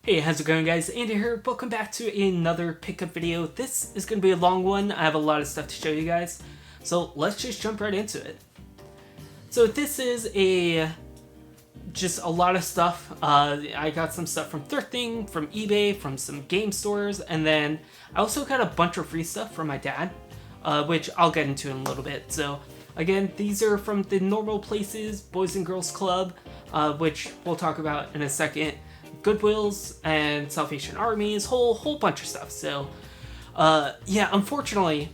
Hey, how's it going, guys? Andy here. Welcome back to another pickup video. This is going to be a long one. I have a lot of stuff to show you guys. So let's just jump right into it. So this is just a lot of stuff. I got some stuff from thrifting, from eBay, from some game stores, and then I also got a bunch of free stuff from my dad, which I'll get into in a little bit. So again, these are from the normal places, Boys and Girls Club, which we'll talk about in a second. Goodwills and Salvation Armies, whole bunch of stuff. So, yeah, unfortunately,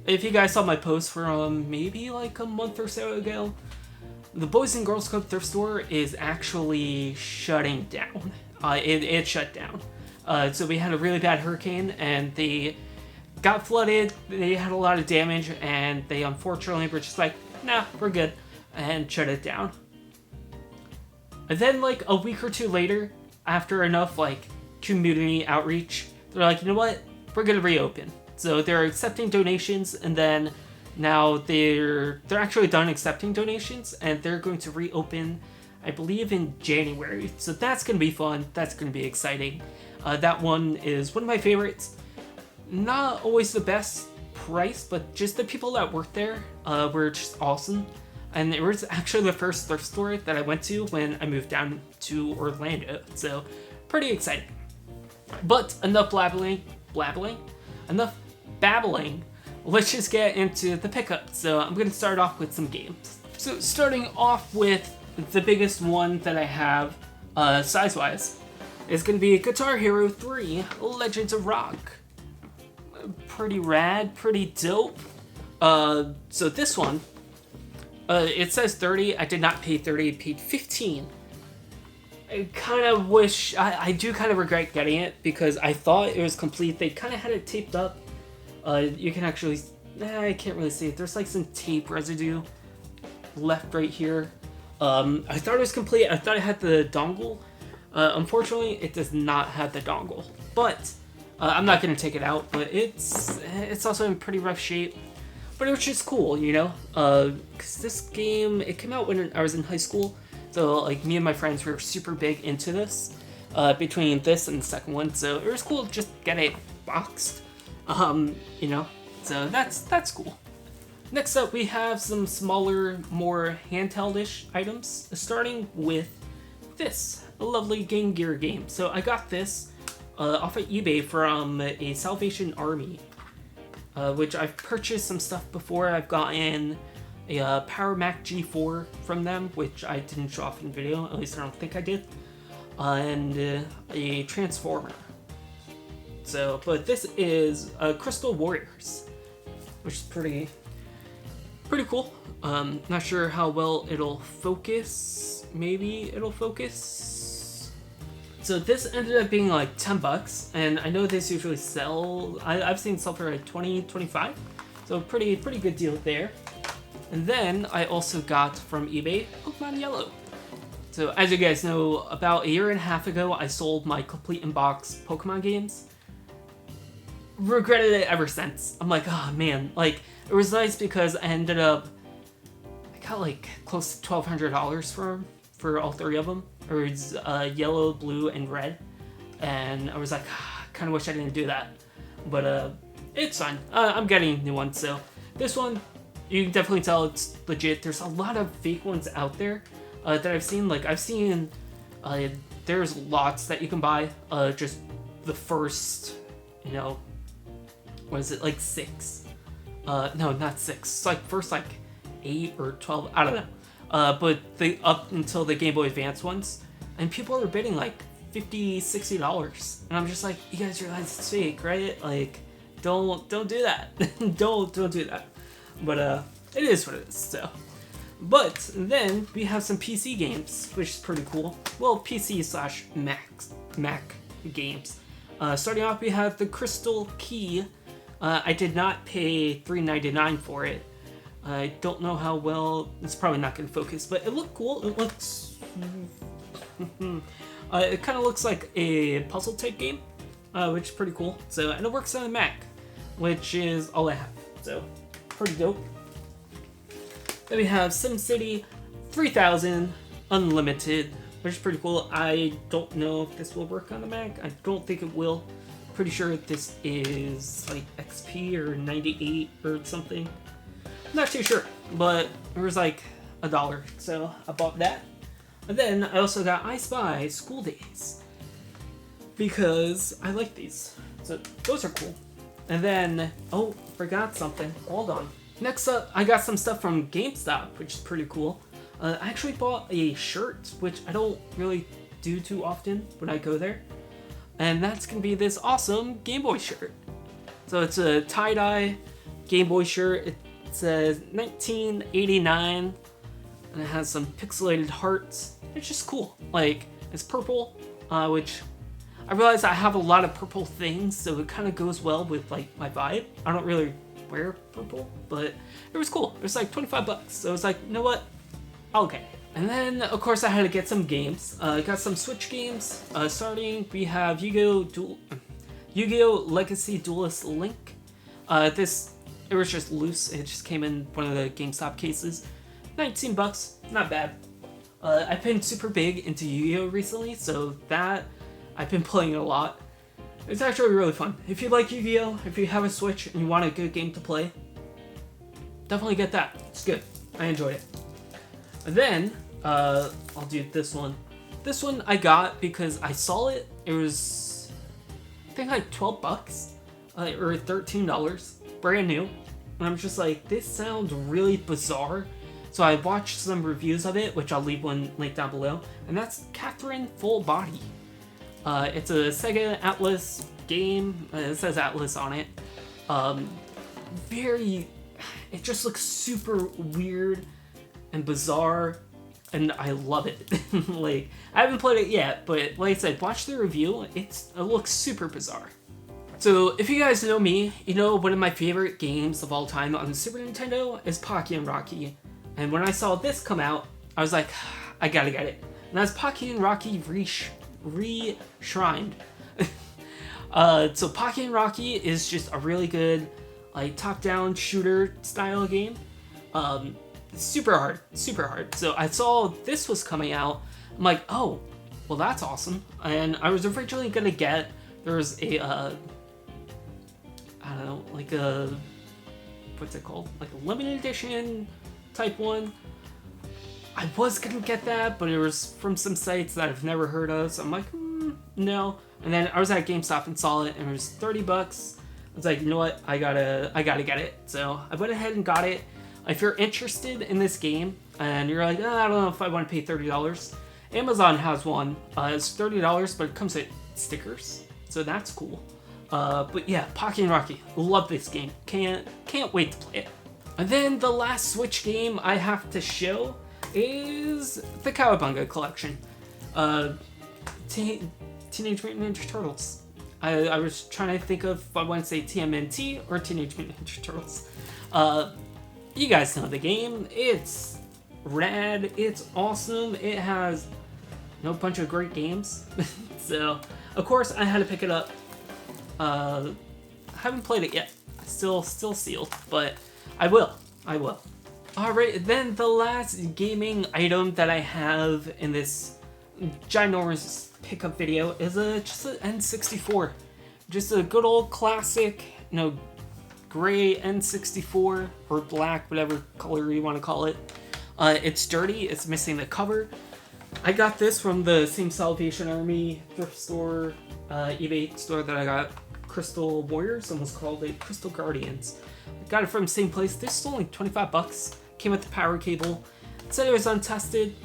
if you guys saw my post from maybe like a month or so ago, the Boys and Girls Club thrift store is actually shutting down. It shut down. So we had a really bad hurricane, and they got flooded. They had a lot of damage, and they unfortunately were just like, nah, we're good, and shut it down. And then, like, a week or two later, after enough, like, community outreach, they're like, you know what? We're gonna reopen. So they're accepting donations, and then now they're actually done accepting donations, and they're going to reopen, I believe, in January. So that's gonna be fun. That's gonna be exciting. That one is one of my favorites. Not always the best price, but just the people that worked there were just awesome. And it was actually the first thrift store that I went to when I moved down to Orlando. So, pretty exciting. But enough blabbling. Enough babbling. Let's just get into the pickup. So, I'm going to start off with some games. So, starting off with the biggest one that I have, size-wise, is going to be Guitar Hero 3 Legends of Rock. Pretty rad, pretty dope. So this one, it says 30. I did not pay 30. I paid 15. I kind of wish... I do kind of regret getting it because I thought it was complete. They kind of had it taped up. You can actually... I can't really see it. There's like some tape residue left right here. I thought it was complete. I thought it had the dongle. Unfortunately, it does not have the dongle. But I'm not going to take it out. But it's also in pretty rough shape. But it was just cool, you know, because this game, it came out when I was in high school, so, like, me and my friends were super big into this, between this and the second one, so it was cool to just get it boxed, you know, so that's cool. Next up, we have some smaller, more handheld-ish items, starting with this, a lovely Game Gear game. So I got this off of eBay from a Salvation Army. Which I've purchased some stuff before. I've gotten a Power Mac G4 from them, which I didn't show off in video, at least I don't think I did, and a Transformer. So, but this is Crystal Warriors, which is pretty cool. Not sure how well it'll focus. Maybe it'll focus. So this ended up being like $10, and I know this usually sell, I've seen sell for like 20, 25, so pretty good deal there. And then I also got from eBay Pokemon Yellow. So as you guys know, about a year and a half ago, I sold my complete in-box Pokemon games. Regretted it ever since. I'm like, oh man, like, it was nice because I got like close to $1,200 for all three of them. It was yellow, blue, and red, and I was like, I kind of wish I didn't do that, but it's fine. I'm getting a new one, so this one, you can definitely tell it's legit. There's a lot of fake ones out there that I've seen. Like, I've seen, there's lots that you can buy, just the first, you know, what is it, like 6? No, not 6, it's like first like 8 or 12, I don't know. But up until the Game Boy Advance ones, and people are bidding like $50, $60, and I'm just like, you guys realize it's fake, right? Like, don't do that, don't do that. But it is what it is. So, but then we have some PC games, which is pretty cool. Well, PC/Mac games. Starting off, we have the Crystal Key. I did not pay $3.99 for it. I don't know how well, it's probably not going to focus, but it looked cool. It looks, it kind of looks like a puzzle type game, which is pretty cool. So, and it works on a Mac, which is all I have. So, pretty dope. Then we have SimCity 3000 Unlimited which is pretty cool. I don't know if this will work on the Mac. I don't think it will. Pretty sure this is like XP or 98 or something. I'm not too sure, but it was like $1, so I bought that. And then I also got I Spy School Days because I like these. So those are cool. And then, oh, forgot something. Hold on. Next up, I got some stuff from GameStop, which is pretty cool. I actually bought a shirt, which I don't really do too often when I go there. And that's going to be this awesome Game Boy shirt. So it's a tie-dye Game Boy shirt. It says 1989, and it has some pixelated hearts. It's just cool. Like, it's purple, which I realize I have a lot of purple things, so it kind of goes well with like my vibe. I don't really wear purple, but it was cool. It was like 25 bucks. So I was like, you know what? Okay. And then, of course, I had to get some games. I got some Switch games. Starting, we have Yu-Gi-Oh! Legacy Duelist Link. It was just loose. It just came in one of the GameStop cases. 19 bucks, not bad. I've been super big into Yu-Gi-Oh! Recently, so that I've been playing a lot. It's actually really fun. If you like Yu-Gi-Oh!, if you have a Switch and you want a good game to play, definitely get that. It's good. I enjoyed it. And then, I'll do this one. This one I got because I saw it. It was, I think, like 12 bucks or $13, brand new. And I'm just like, this sounds really bizarre. So I watched some reviews of it, which I'll leave one link down below. And that's Catherine Full Body. It's a Sega Atlas game. It says Atlas on it. It just looks super weird and bizarre, and I love it. Like, I haven't played it yet, but like I said, watch the review. It looks super bizarre. So if you guys know me, you know one of my favorite games of all time on the Super Nintendo is Pocky and Rocky. And when I saw this come out, I was like, I gotta get it. And that's Pocky and Rocky Re-Shrined. So Pocky and Rocky is just a really good, like, top-down shooter style game. Super hard. So I saw this was coming out. I'm like, oh, well, that's awesome. And I was originally gonna get, there's a, I don't know, like a, what's it called? Like a limited edition type one. I was gonna get that, but it was from some sites that I've never heard of. So I'm like, no. And then I was at GameStop and saw it, and it was 30 bucks. I was like, you know what? I gotta get it. So I went ahead and got it. If you're interested in this game and you're like, I don't know if I want to pay $30, Amazon has one. It's $30, but it comes with stickers, so that's cool. But yeah, Pocky and Rocky, love this game. Can't wait to play it. And then the last Switch game I have to show is the Cowabunga collection. Teenage Mutant Ninja Turtles. I was trying to think of if I want to say TMNT or Teenage Mutant Ninja Turtles. You guys know the game. It's rad. It's awesome. It has a bunch of great games. So, of course, I had to pick it up. I haven't played it yet. Still sealed, but I will. Alright, then the last gaming item that I have in this ginormous pickup video is just an N64. Just a good old classic, gray N64 or black, whatever color you want to call it. It's dirty. It's missing the cover. I got this from the same Salvation Army thrift store, eBay store that I got Crystal Warriors, almost called it Crystal Guardians. I got it from the same place. This is only 25 bucks. Came with the power cable. It said it was untested,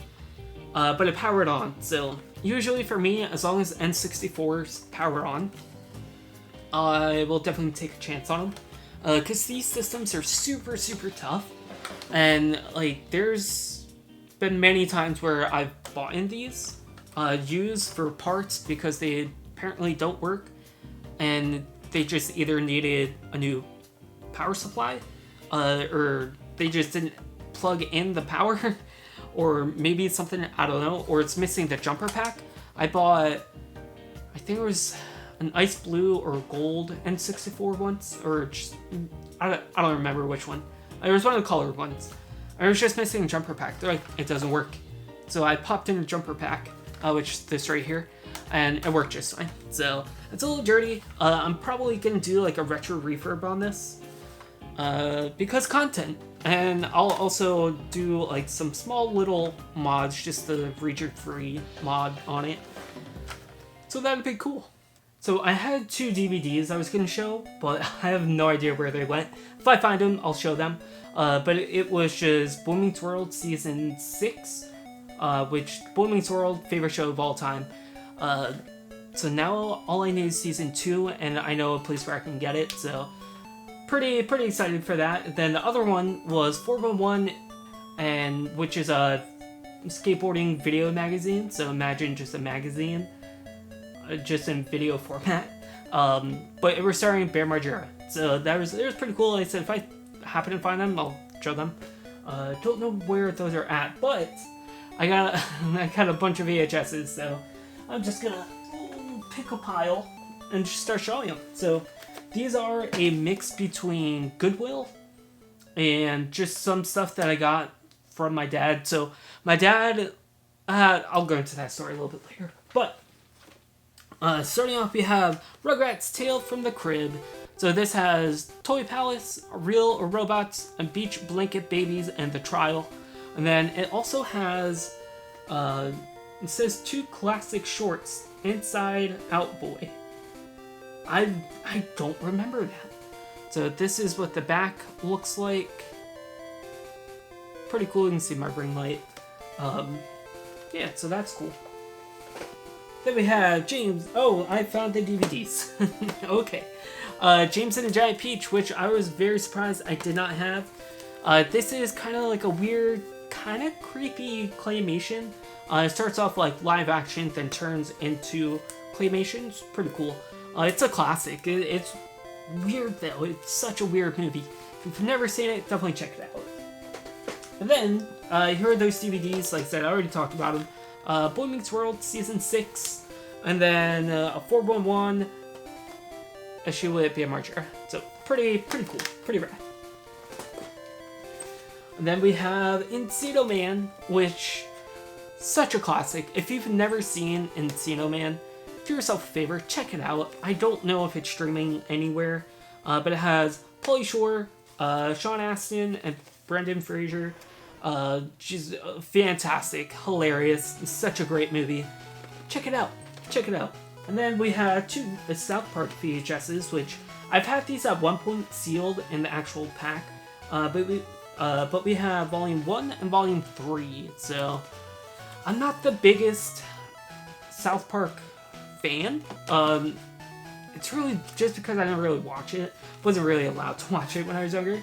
but it powered on. So usually for me, as long as N64s power on, I will definitely take a chance on them. Because these systems are super tough, and like there's been many times where I've bought in these used for parts because they apparently don't work, and they just either needed a new power supply or they just didn't plug in the power, or maybe it's something, I don't know, or it's missing the jumper pack. I bought, I think it was an ice blue or gold N64 once, or just, I don't remember which one. It was one of the colored ones. I was just missing a jumper pack. They're like, it doesn't work. So I popped in a jumper pack, which is this right here, and it worked just fine. So it's a little dirty. I'm probably gonna do like a retro refurb on this because content, and I'll also do like some small little mods, just the region-free mod on it. So that'd be cool. So I had 2 DVDs I was gonna show, but I have no idea where they went. If I find them, I'll show them. But it was just Boy Meets World Season 6, which Boy Meets World, favorite show of all time. So now all I need is Season 2, and I know a place where I can get it, so pretty excited for that. Then the other one was 411, and which is a skateboarding video magazine, so imagine just a magazine, just in video format. But it was starring Bear Margera, so it was pretty cool. Like I said, if I happen to find them, I'll show them. Don't know where those are at, but I got a bunch of VHSs, so I'm just gonna pick a pile and just start showing them. So these are a mix between Goodwill and just some stuff that I got from my dad. So my dad, I'll go into that story a little bit later, but starting off, we have Rugrats Tale from the Crib. So this has Toy Palace, Real Robots, and Beach Blanket Babies, and The Trial. And then it also has, it says 2 classic shorts, Inside Out Boy. I don't remember that. So this is what the back looks like. Pretty cool, you can see my ring light. Yeah, so that's cool. Then we have James. Oh, I found the DVDs. Okay. James and the Giant Peach, which I was very surprised I did not have. This is kind of like a weird, kind of creepy claymation. It starts off like live action, then turns into claymation. It's pretty cool. It's a classic. It's weird though. It's such a weird movie. If you've never seen it, definitely check it out. And then, here are those DVDs. Like I said, I already talked about them. Boy Meets World Season 6, and then a 411 issue with Bear Margera. So pretty cool, pretty rad. And then we have Encino Man, which such a classic. If you've never seen Encino Man, do yourself a favor, check it out. I don't know if it's streaming anywhere, but it has Pauly Shore, Sean Astin, and Brendan Fraser. She's fantastic, hilarious, such a great movie. Check it out, check it out. And then we have 2 South Park VHSs, which I've had these at one point sealed in the actual pack, but we have Volume 1 and Volume 3. So I'm not the biggest South Park fan. It's really just because I didn't really watch it. Wasn't really allowed to watch it when I was younger.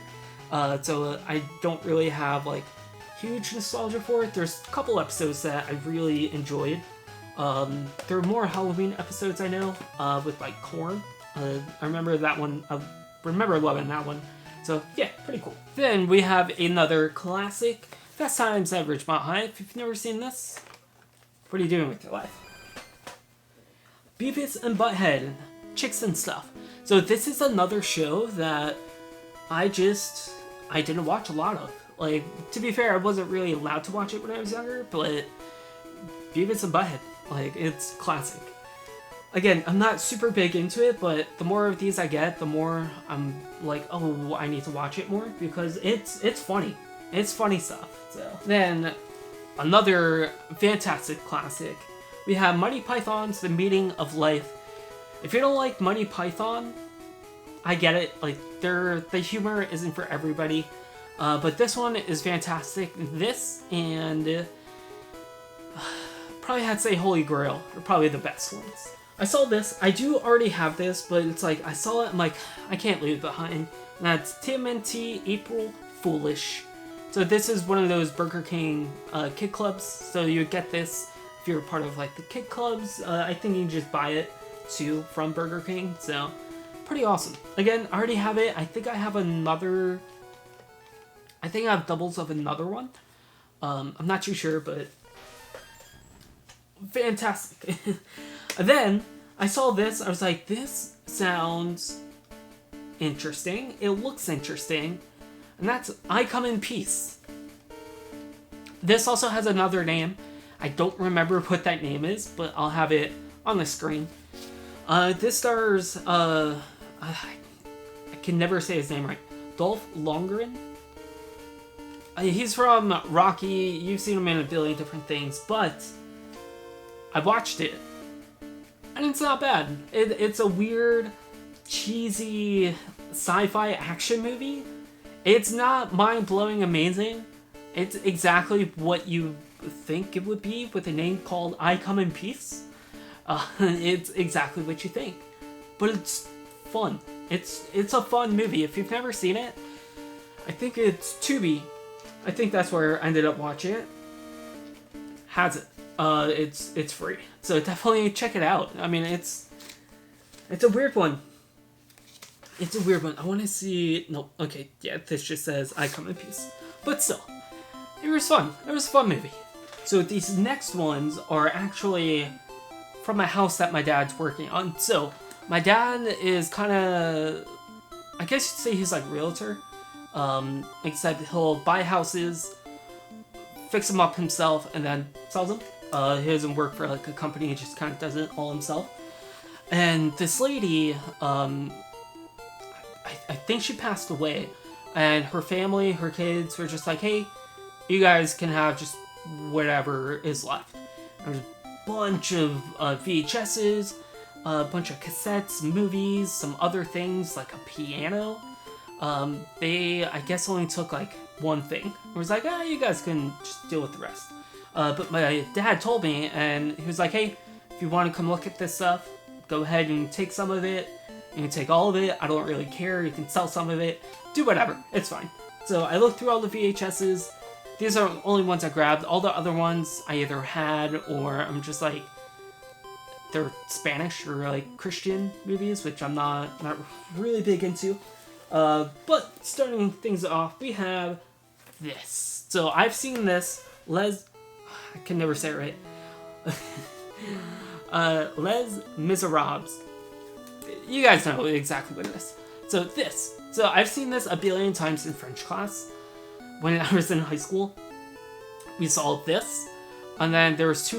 So I don't really have like huge nostalgia for it. There's a couple episodes that I really enjoyed. There are more Halloween episodes I know, with like Korn. I remember that one. I remember loving that one. So yeah, pretty cool. Then we have another classic, Fast Times at Ridgemont High. If you've never seen this, what are you doing with your life? Beavis and Butthead, Chicks and Stuff. So this is another show that I didn't watch a lot of. Like, to be fair, I wasn't really allowed to watch it when I was younger, but Beavis and Butthead, like, it's classic. Again, I'm not super big into it, but the more of these I get, the more I'm like, oh, I need to watch it more, because it's funny. It's funny stuff. So then, another fantastic classic. We have Monty Python's The Meaning of Life. If you don't like Monty Python, I get it. Like, the humor isn't for everybody. But this one is fantastic. This and probably had to say Holy Grail are probably the best ones. I saw this. I do already have this, but it's like I saw it. I'm like, I can't leave it behind. And that's TMNT April Foolish. So this is one of those Burger King kid clubs. So you get this if you're part of like the kid clubs. I think you can just buy it too from Burger King. So pretty awesome. Again, I already have it. I think I have another. I think I have doubles of another one. I'm not too sure, but fantastic. And then I saw this. I was like, this sounds interesting. It looks interesting. And that's I Come in Peace. This also has another name. I don't remember what that name is, but I'll have it on the screen. This stars, I can never say his name right. Dolph Lundgren? He's from Rocky. You've seen him in a billion different things, but I watched it, and it's not bad. It's a weird, cheesy sci-fi action movie. It's not mind-blowing amazing. It's exactly what you think it would be with a name called I Come in Peace. It's exactly what you think, but it's fun. It's a fun movie. If you've never seen it, I think it's Tubi. I think that's where I ended up watching it. Has it? It's free, so definitely check it out. I mean, it's a weird one. It's a weird one. I want to see. No, okay, yeah. This just says I Come in Peace, but still, it was fun. It was a fun movie. So these next ones are actually from a house that my dad's working on. So my dad is kind of, I guess you'd say he's like a realtor. Except he'll buy houses, fix them up himself, and then sells them. He doesn't work for like a company, he just kind of does it all himself. And this lady, I think she passed away, and her family, her kids were just like, hey, you guys can have just whatever is left. There's a bunch of VHSs, a bunch of cassettes, movies, some other things like a piano. They, I guess, only took like one thing. It was like, you guys can just deal with the rest. But my dad told me, and he was like, hey, if you want to come look at this stuff, go ahead and take some of it. You can take all of it. I don't really care. You can sell some of it. Do whatever. It's fine. So I looked through all the VHSs. These are the only ones I grabbed. All the other ones I either had, or I'm just like, they're Spanish or like Christian movies, which I'm not really big into. But starting things off, we have this. So I've seen this, I can never say it right. Les Miserables. You guys know exactly what it is. So I've seen this a billion times in French class. When I was in high school, we saw this, and then there was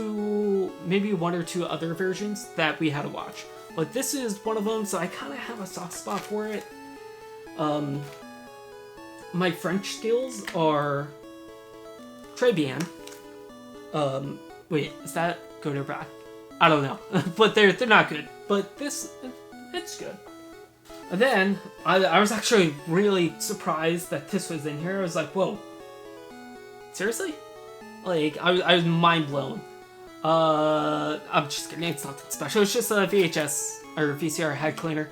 maybe one or two other versions that we had to watch. But this is one of them, so I kind of have a soft spot for it. My French skills are très bien. Wait, is that good or bad? I don't know, but they're not good. But it's good. And then I was actually really surprised that this was in here. I was like, whoa, seriously? Like I was mind blown. I'm just kidding. It's nothing special. It's just a VHS or VCR head cleaner.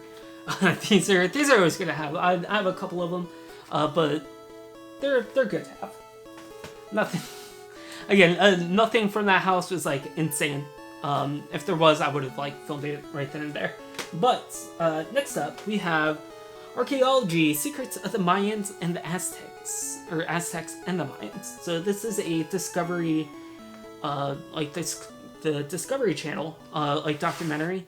These are always gonna have. I have a couple of them, but they're good to have. Nothing. Again, nothing from that house was like insane. If there was, I would have like filmed it right then and there. But next up, we have Archaeology: Secrets of the Mayans and the Aztecs, or Aztecs and the Mayans. So this is a Discovery, the Discovery Channel, like documentary.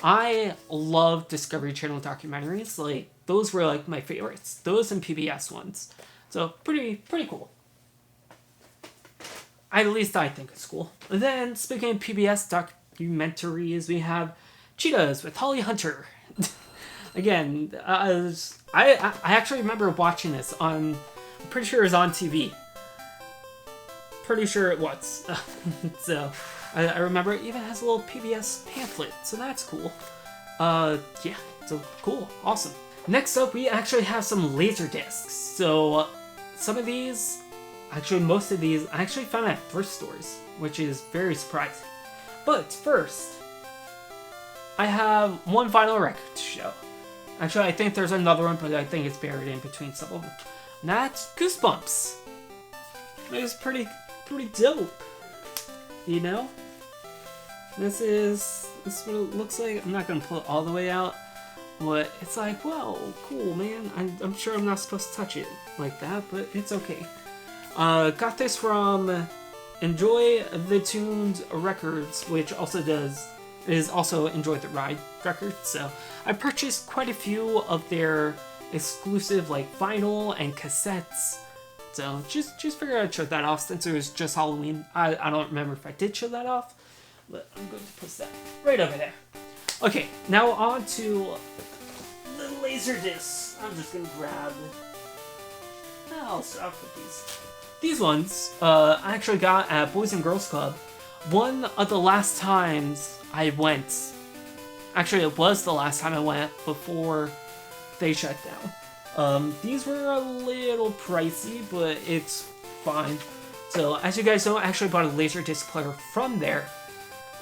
I love Discovery Channel documentaries. Like those were like my favorites. Those and PBS ones. So pretty cool. At least I think it's cool. And then speaking of PBS documentaries, we have Cheetahs with Holly Hunter. Again, I actually remember watching this on. I'm pretty sure it was on TV. Pretty sure it was. So. I remember it even has a little PBS pamphlet, so that's cool. Yeah, so cool, awesome. Next up, we actually have some LaserDiscs. So, some of these, actually most of these, I actually found at thrift stores, which is very surprising. But first, I have one vinyl record to show. Actually, I think there's another one, but I think it's buried in between some of them. And that's Goosebumps. It was pretty dope. You know? This is what it looks like. I'm not going to pull it all the way out, but it's like, whoa, cool, man. I'm sure I'm not supposed to touch it like that, but it's okay. Got this from Enjoy the Tunes Records, which is also Enjoy the Ride Records. So I purchased quite a few of their exclusive like vinyl and cassettes So just figured I'd show that off since it was just Halloween. I don't remember if I did show that off, but I'm going to put that right over there. Okay, now on to the LaserDiscs. I'm just gonna grab. I'll start with these. These ones I actually got at Boys and Girls Club. One of the last times I went. Actually, it was the last time I went before they shut down. These were a little pricey, but it's fine. So, as you guys know, I actually bought a LaserDisc player from there.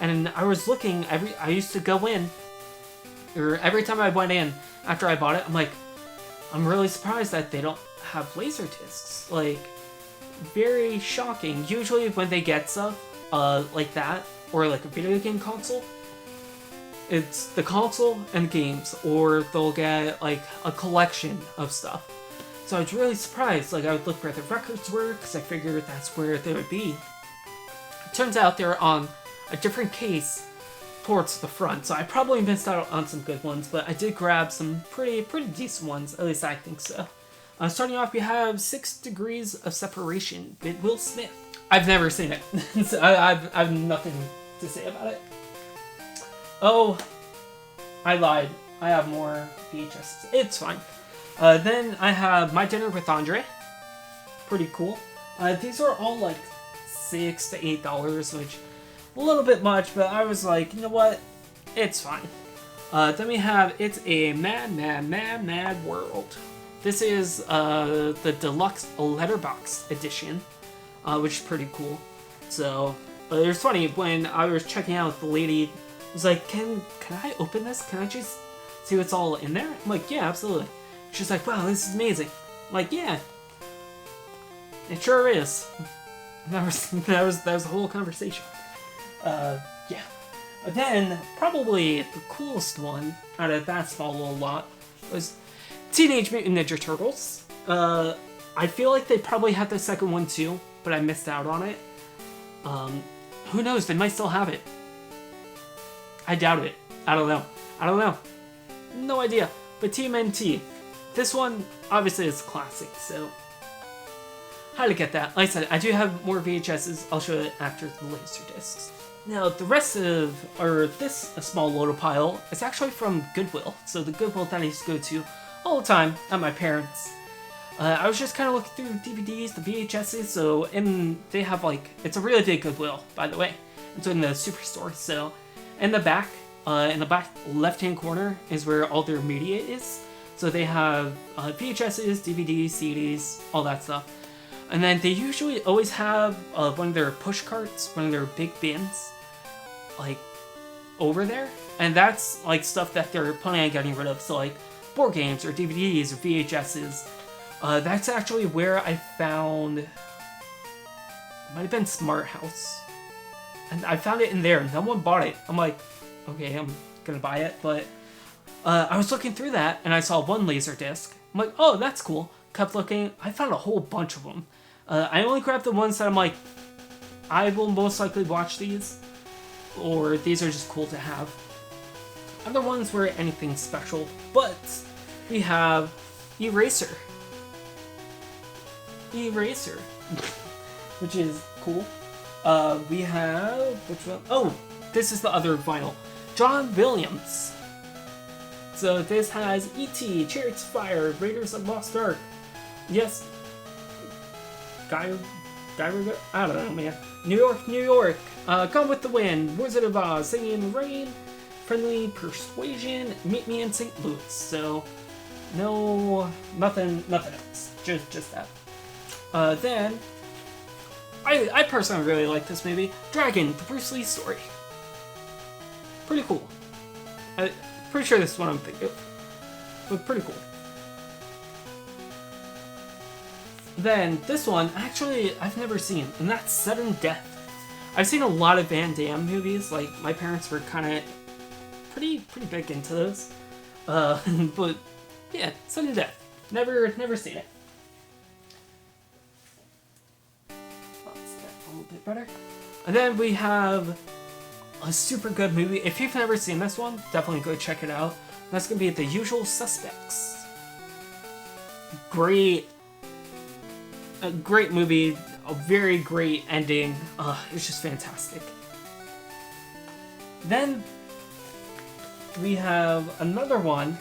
And I was looking, I used to go in, or every time I went in after I bought it, I'm like, I'm really surprised that they don't have LaserDiscs. Like, very shocking. Usually when they get stuff like that, or like a video game console, it's the console and games, or they'll get like a collection of stuff. So I was really surprised. Like, I would look where the records were, because I figured that's where they would be. It turns out they're on a different case towards the front, so I probably missed out on some good ones, but I did grab some pretty decent ones, at least I think so. Starting off, we have 6 Degrees of Separation with Will Smith. I've never seen it, so I've nothing to say about it. Oh, I lied. I have more VHS. It's fine. Then I have My Dinner with Andre. Pretty cool. These are all like $6 to $8, which a little bit much, but I was like, you know what? It's fine. Then we have It's a Mad World. This is the deluxe letterbox edition, which is pretty cool. So, it was funny when I was checking out, the lady was like, "Can I open this? Can I just see what's all in there?" I'm like, "Yeah, absolutely." She's like, "Wow, this is amazing." I'm like, "Yeah, it sure is." That was the whole conversation. Yeah. But then, probably the coolest one out of that small little lot was Teenage Mutant Ninja Turtles. I feel like they probably had the second one too, but I missed out on it. Who knows? They might still have it. I doubt it. I don't know. No idea. But TMNT. This one, obviously, is classic, so how to get that. Like I said, I do have more VHSs. I'll show it after the LaserDiscs. Now, the rest of, or this small little pile, is actually from Goodwill. So the Goodwill that I used to go to all the time at my parents'. I was just kind of looking through DVDs, the VHSs, so, and they have like, it's a really big Goodwill, by the way. It's in the Superstore, so in the back left-hand corner is where all their media is. So they have VHSs, DVDs, CDs, all that stuff. And then they usually always have one of their push carts, one of their big bins, like, over there. And that's, like, stuff that they're planning on getting rid of. So, like, board games or DVDs or VHSs. That's actually where I found, it might have been Smart House. And I found it in there. No one bought it. I'm like, okay, I'm gonna buy it. But I was looking through that, and I saw one LaserDisc. I'm like, oh, that's cool. Kept looking. I found a whole bunch of them. I only grabbed the ones that I'm like, I will most likely watch these, or these are just cool to have. Other ones were anything special, but we have Eraser, which is cool. We have, which one? Oh, this is the other vinyl. John Williams. So this has E.T., Chariots of Fire, Raiders of the Lost Ark. Yes. I don't know, man. New York. Gone with the Wind, Wizard of Oz, Singing in the Rain, Friendly Persuasion, Meet Me in St. Louis. So, no, nothing else. Just that. Then, I personally really like this movie. Dragon, the Bruce Lee story. Pretty cool. Pretty sure this is what I'm thinking of. But pretty cool. Then, this one, actually, I've never seen, and that's Sudden Death. I've seen a lot of Van Damme movies, like, my parents were kind of pretty big into those. But, yeah, Sudden Death. Never seen it. Let's get a little bit better. And then we have a super good movie. If you've never seen this one, definitely go check it out. That's going to be The Usual Suspects. Great a great movie, a very great ending. It's just fantastic. Then we have another one,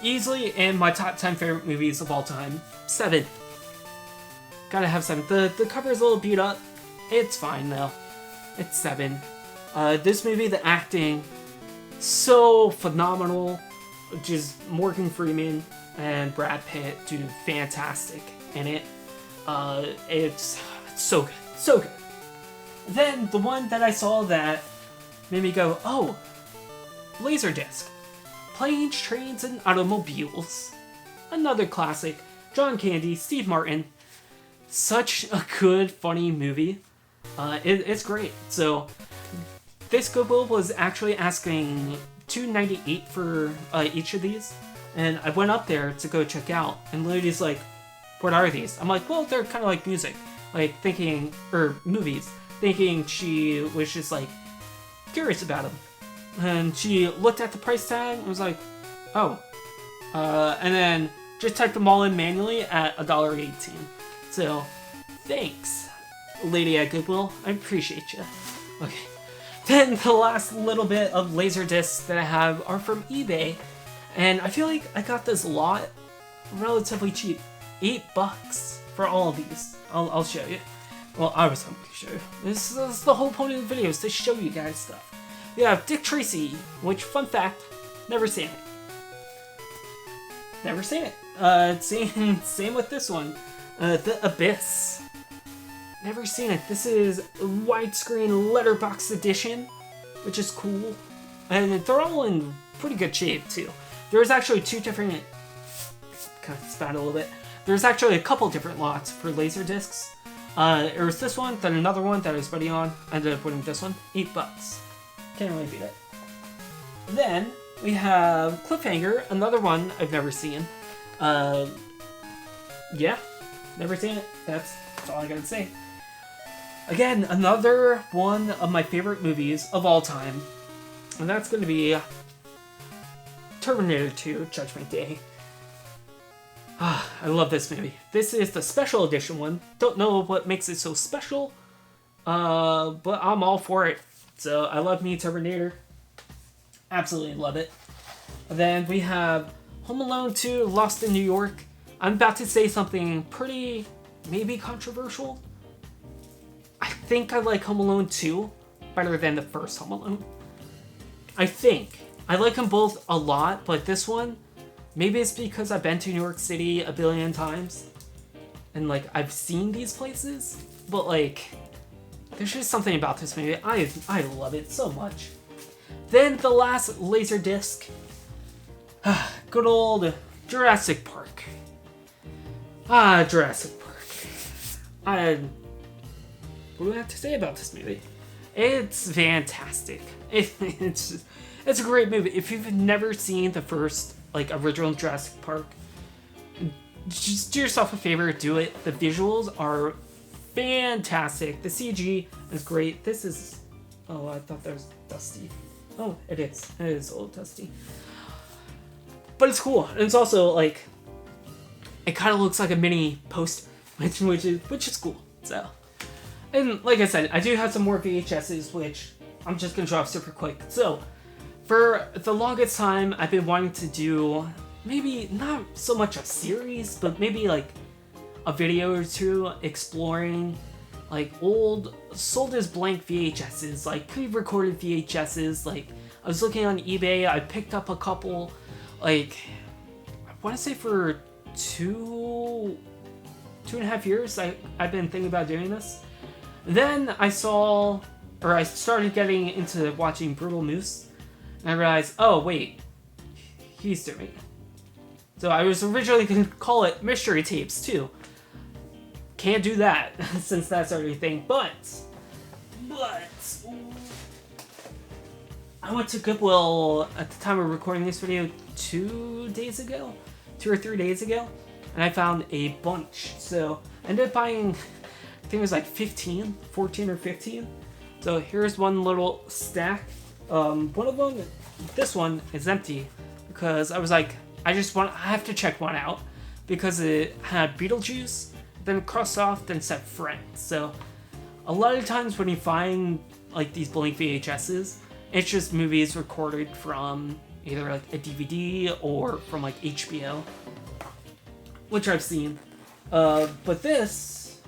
easily in my top 10 favorite movies of all time, Seven. Gotta have Seven. The cover is a little beat up. It's fine though. It's Seven. This movie, the acting, so phenomenal. Just Morgan Freeman and Brad Pitt do fantastic in it. It's so good, so good. Then the one that I saw that made me go, oh, LaserDiscs, Planes, Trains, and Automobiles. Another classic. John Candy, Steve Martin. Such a good, funny movie. It's great. So this Goodwill was actually asking $2.98 for each of these, and I went up there to go check out, and the lady's like, "What are these?" I'm like, "Well, they're kind of like music, like thinking or movies." Thinking she was just like curious about them, and she looked at the price tag and was like, "Oh," and then just typed them all in manually at $1.18. So, thanks, lady at Goodwill. I appreciate you. Okay. Then the last little bit of LaserDiscs that I have are from eBay, and I feel like I got this lot relatively cheap. $8 for all of these. I'll show you. Well, I was hoping to show you. This is the whole point of the video, is to show you guys stuff. We have Dick Tracy, which, fun fact, never seen it. Never seen it. Same with this one. The Abyss. Never seen it. This is widescreen letterbox edition, which is cool. And they're all in pretty good shape, too. There's actually two different... kind of spat a little bit. There's actually a couple different lots for LaserDiscs. There was this one, then another one that I was buddy on. I ended up winning this one. $8. Can't really beat it. Then, we have Cliffhanger, another one I've never seen. Yeah, never seen it. That's all I gotta say. Again, another one of my favorite movies of all time. And that's gonna be Terminator 2, Judgment Day. I love this movie. This is the special edition one. Don't know what makes it so special, but I'm all for it. So I love me Terminator. Absolutely love it. And then we have Home Alone 2, Lost in New York. I'm about to say something pretty, maybe controversial. I think I like Home Alone 2 better than the first Home Alone. I think. I like them both a lot, but this one, maybe it's because I've been to New York City a billion times, and like I've seen these places, but like there's just something about this movie. I love it so much. Then the last LaserDisc, good old Jurassic Park. Jurassic Park. What do I have to say about this movie? It's fantastic. It's a great movie. If you've never seen the first like original Jurassic Park, just do yourself a favor, do it. The visuals are fantastic. The CG is great. This is, oh, I thought that was Dusty. Oh, it is. It is old Dusty. But it's cool. And it's also like, it kind of looks like a mini poster, which is cool. So, and like I said, I do have some more VHSs, which I'm just gonna drop super quick. So, for the longest time, I've been wanting to do maybe not so much a series, but maybe like a video or two exploring like old sold as blank VHSs, like pre-recorded VHSs. Like I was looking on eBay, I picked up a couple, like I want to say for 2.5 years I've been thinking about doing this. Then I started getting into watching Brutal Moose, and I realized, oh wait, he's doing it. So I was originally going to call it Mystery Tapes too. Can't do that since that's already a thing, but I went to Goodwill at the time of recording this video 2 or 3 days ago, and I found a bunch. So I ended up buying, I think it was like 14 or 15. So here's one little stack. One of them, this one is empty because I was like, I have to check one out because it had Beetlejuice, then cross off, then set friends. So a lot of times when you find like these blank VHSs, it's just movies recorded from either like a DVD or from like HBO, which I've seen. But this,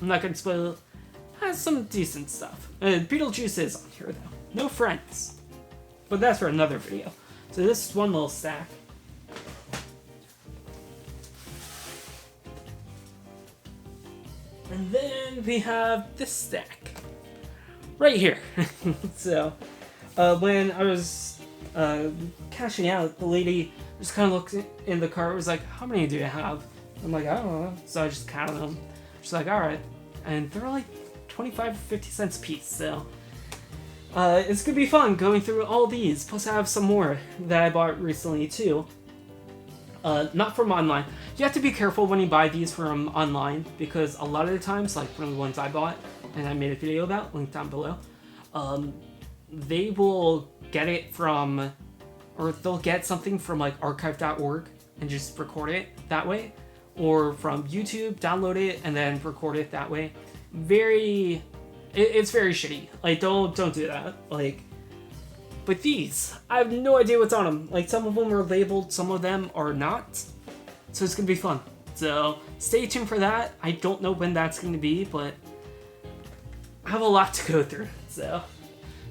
I'm not gonna spoil it, has some decent stuff. Beetlejuice is on here though. No Friends. But that's for another video. So this is one little stack. And then we have this stack. Right here. So, when I was cashing out, the lady just kind of looked in the cart, was like, how many do you have? I'm like, I don't know. So I just counted them. She's like, alright. And they're like 25 to 50 cents a piece, so it's gonna be fun going through all these. Plus I have some more that I bought recently too. Not from online. You have to be careful when you buy these from online, because a lot of the times, like one of the ones I bought and I made a video about, linked down below, they will get it from, or they'll get something from like archive.org and just record it that way, or from YouTube, download it and then record it that way. It's very shitty. Like, don't do that. Like, but these, I have no idea what's on them. Like, some of them are labeled, some of them are not. So it's gonna be fun. So stay tuned for that. I don't know when that's gonna be, but I have a lot to go through. So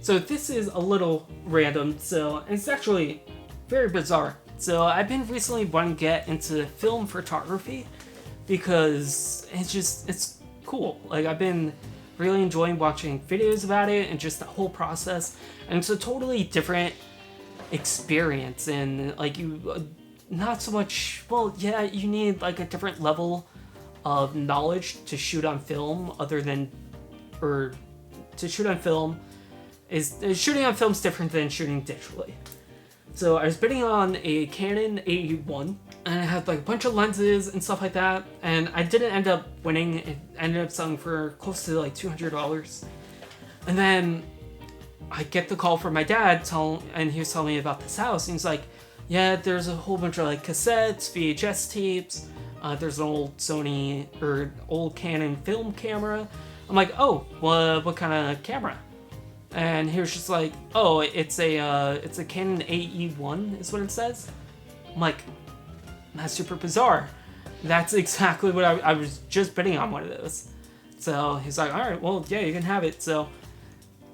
this is a little random. So it's actually very bizarre. So I've been recently wanting to get into film photography because it's cool. Like, I've been really enjoying watching videos about it and just the whole process, and it's a totally different experience. And like, you not so much, well, yeah, you need like a different level of knowledge to shoot on film, other than, or to shoot on film is shooting on film is different than shooting digitally. So I was bidding on a Canon A1, and I had like a bunch of lenses and stuff like that, and I didn't end up winning. It ended up selling for close to like $200. And then I get the call from my dad, and he was telling me about this house, and he's like, yeah, there's a whole bunch of like cassettes, VHS tapes, there's an old Sony, or old Canon film camera. I'm like, oh, what kind of camera? And he was just like, oh, it's a Canon AE1 is what it says. I'm like, that's super bizarre. That's exactly what I was just bidding on one of those. So he's like, all right, well, yeah, you can have it. So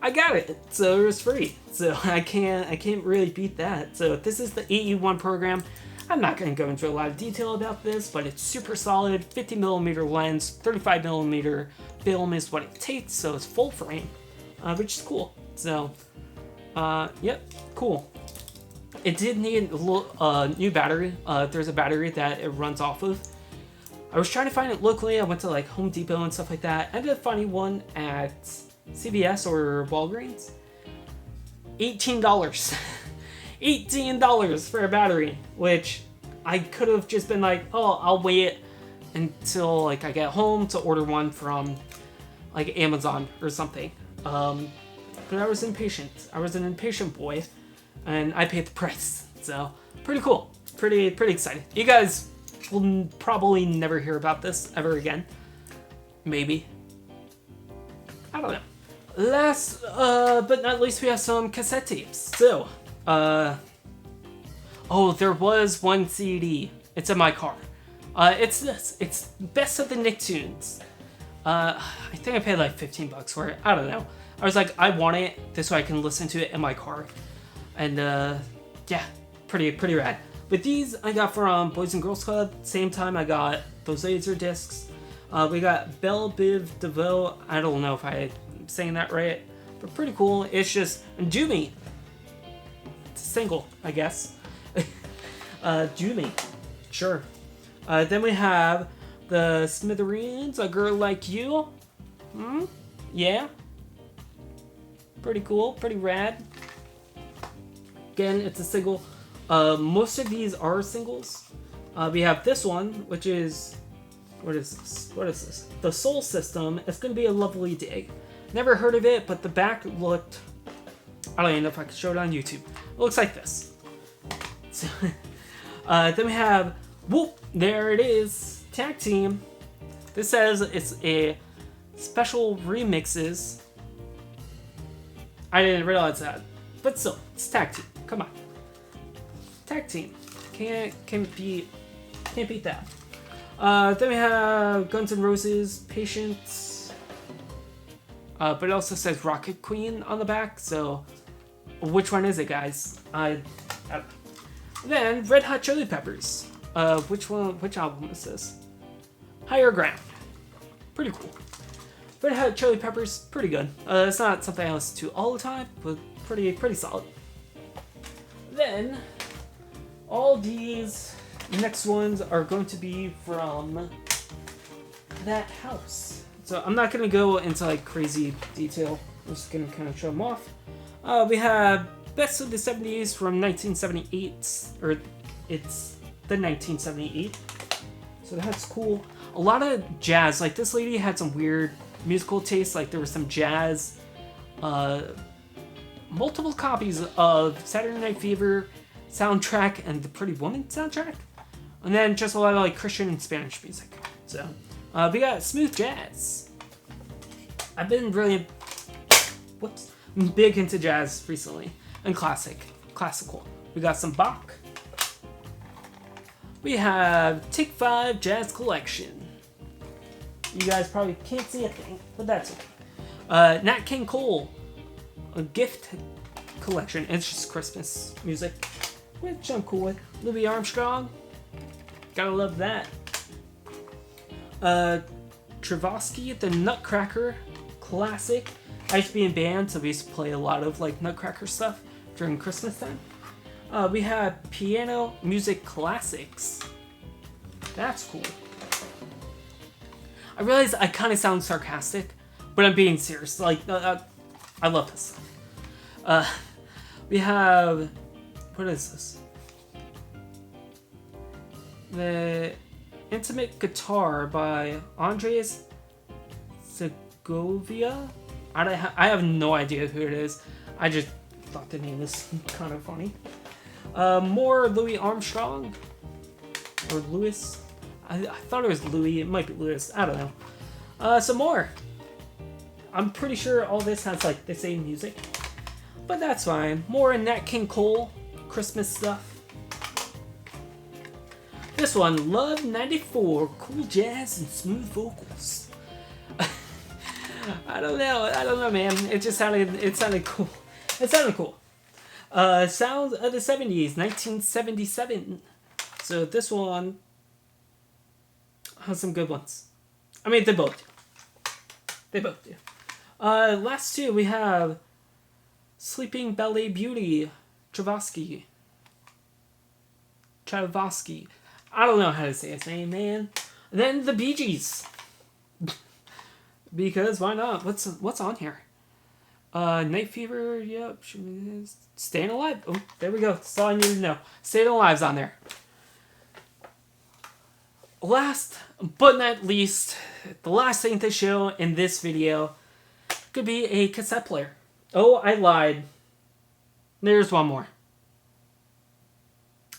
I got it. So it was free. So I can't really beat that. So this is the AE1 program. I'm not going to go into a lot of detail about this, but it's super solid. 50mm lens, 35mm film is what it takes, so it's full frame, which is cool. So, yep, cool. It did need a little new battery. There's a battery that it runs off of. I was trying to find it locally. I went to like Home Depot and stuff like that. I ended up finding one at CVS or Walgreens. $18. $18 for a battery, which I could have just been like, oh, I'll wait until like I get home to order one from like Amazon or something. But I was impatient. I was an impatient boy, and I paid the price. So pretty cool. Pretty excited. You guys will probably never hear about this ever again. Maybe. I don't know. Last but not least, we have some cassette tapes. So, oh, there was one CD. It's in my car. It's this. It's Best of the Nicktoons. I think I paid like $15 for it. I don't know. I was like, I want it this way I can listen to it in my car. And yeah, pretty rad. But these I got from Boys and Girls Club. Same time I got those LaserDiscs. We got Belle Biv DeVoe. I don't know if I'm saying that right, but pretty cool. It's just Do Me. It's a single, I guess. Do Me. Sure. Then we have the Smithereens, A Girl Like You. Yeah. Pretty cool, pretty rad. Again, it's a single. Most of these are singles. We have this one, which is, what is this? The Soul System. It's gonna be a lovely day. Never heard of it, but the back looked, I don't even know if I can show it on YouTube. It looks like this. So, then we have, whoop, there it is, Tag Team. This says it's a special remixes. I didn't realize that. But still, it's tag team. Come on. Tag team. Can't beat that. Then we have Guns N' Roses, Patience. But it also says Rocket Queen on the back, so which one is it, guys? Then Red Hot Chili Peppers. Which album is this? Higher Ground. Pretty cool. Red Hot Chili Peppers, pretty good. It's not something I listen to all the time, but pretty solid. Then, all these next ones are going to be from that house. So I'm not gonna go into like crazy detail. I'm just gonna kind of show them off. We have Best of the 70s from 1978, or it's the 1978. So that's cool. A lot of jazz. Like this lady had some weird musical taste. Like there was some jazz. Multiple copies of Saturday Night Fever soundtrack and the Pretty Woman soundtrack. And then just a lot of like Christian and Spanish music. So we got smooth jazz. I've been really big into jazz recently. And classical. We got some Bach. We have Take 5 Jazz Collection. You guys probably can't see a thing, but that's okay. Nat King Cole, a gift collection. It's just Christmas music, which I'm cool with. Louis Armstrong, gotta love that. Tchaikovsky, the Nutcracker classic. I used to be in band, so we used to play a lot of like Nutcracker stuff during Christmas time. We have Piano Music Classics. That's cool. I realize I kind of sound sarcastic, but I'm being serious. Like, I love this stuff. We have... What is this? The Intimate Guitar by Andres Segovia. I have no idea who it is. I just thought the name was kind of funny. More Louis Armstrong. Or Louis. I thought it was Louis. It might be Louis. I don't know. Some more. I'm pretty sure all this has like the same music. But that's fine. More Nat King Cole. Christmas stuff. This one. Love 94. Cool jazz and smooth vocals. I don't know, man. It sounded cool. It sounded cool. Sounds of the 70s, 1977. So this one has some good ones. I mean, they both do. Last two, we have Sleeping Ballet Beauty, Tchaikovsky. I don't know how to say his name, man. And then the Bee Gees. Because why not? What's on here? Night Fever, yep. Staying Alive. Oh, there we go. That's all I needed to know. Staying Alive's on there. Last but not least, the last thing to show in this video could be a cassette player. Oh, I lied. There's one more.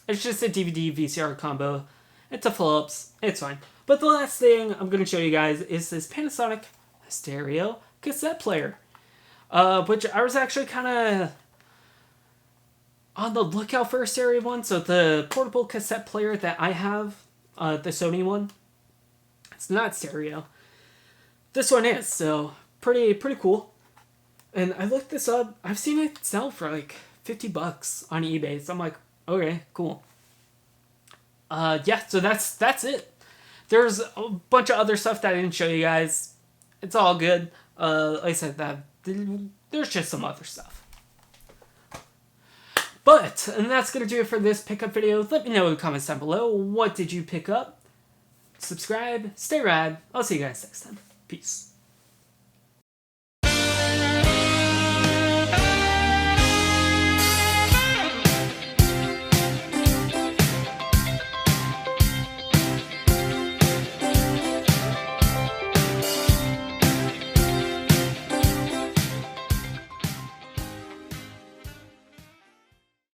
It's just a DVD VCR combo. It's a Philips. It's fine. But the last thing I'm going to show you guys is this Panasonic stereo cassette player. Which I was actually kind of on the lookout for a stereo one. So the portable cassette player that I have, the Sony one, it's not stereo. This one is, so pretty cool. And I looked this up. I've seen it sell for like $50 on eBay. So I'm like, okay, cool. Yeah, so that's it. There's a bunch of other stuff that I didn't show you guys. It's all good. Like I said, there's just some other stuff. And that's going to do it for this pickup video. Let me know in the comments down below. What did you pick up? Subscribe. Stay rad. I'll see you guys next time. Peace.